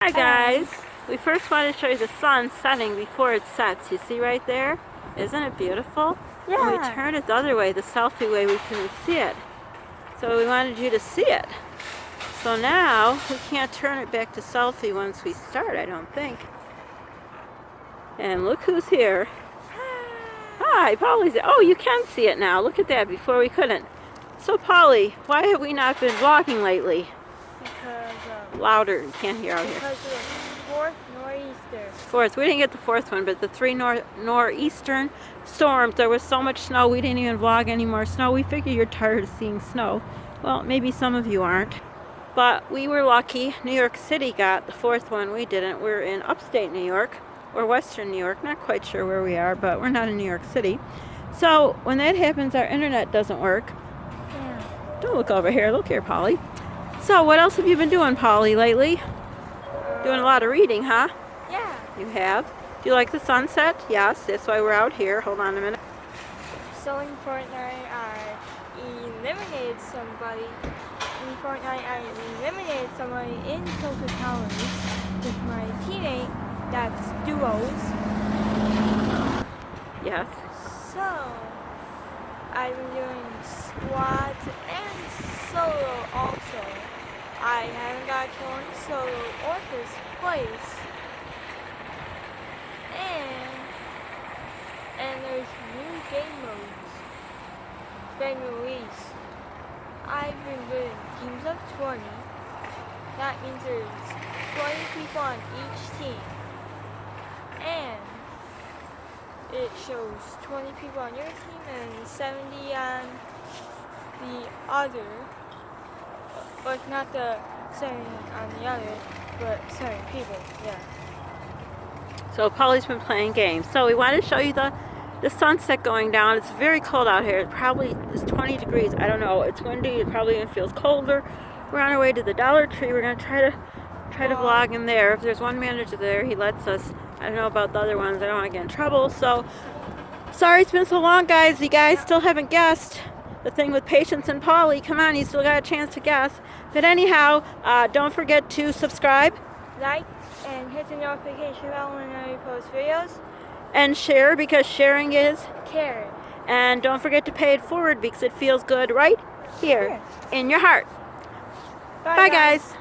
Hi guys! We first want to show you the sun setting before it sets. You see right there? Isn't it beautiful? Yeah. When we turn it the other way, the selfie way, we couldn't see it. So we wanted you to see it. So now we can't turn it back to selfie once we start, I don't think. And look who's here. Hi, Polly's there. Oh, you can see it now. Look at that. Before we couldn't. So Polly, why have we not been vlogging lately? Because Louder, you can't hear out here. because of the fourth nor'easter. Fourth, we didn't get the fourth one, but the three nor'eastern storms. There was so much snow, we didn't even vlog any more snow. We figure you're tired of seeing snow. Well, maybe some of you aren't. But we were lucky. New York City got the fourth one. We didn't. We're in upstate New York, or western New York. Not quite sure where we are, but we're not in New York City. So when that happens, our internet doesn't work. Yeah. Don't look over here. Look here, Polly. So what else have you been doing, Polly, lately? Doing a lot of reading, huh? Yeah. You have? Do you like the sunset? Yes, that's why we're out here. Hold on a minute. So in Fortnite, I eliminated somebody. In Fortnite, I eliminated somebody in Total Towers with my teammate. That's duos. Yes. So I've been doing squads and solo also. I haven't got going solo or first place. And there's new game modes been released. I've been doing teams of 20. That means there's 20 people on each team. And it shows 20 people on your team and 70 on the other. But not the 70 on the other, but 70 people, yeah. So Polly's been playing games. So we want to show you the sunset going down. It's very cold out here. It probably is 20 degrees. I don't know. It's windy. It probably even feels colder. We're on our way to the Dollar Tree. We're going to try to vlog in there. If there's one manager there, he lets us. I don't know about the other ones. I don't want to get in trouble. So sorry it's been so long, guys. You guys still haven't guessed the thing with Patience and Polly. Come on, you still got a chance to guess. But anyhow, don't forget to subscribe. Like and hit the notification bell when I post videos. And share, because sharing is Care. And don't forget to pay it forward because it feels good right here in your heart. Bye guys.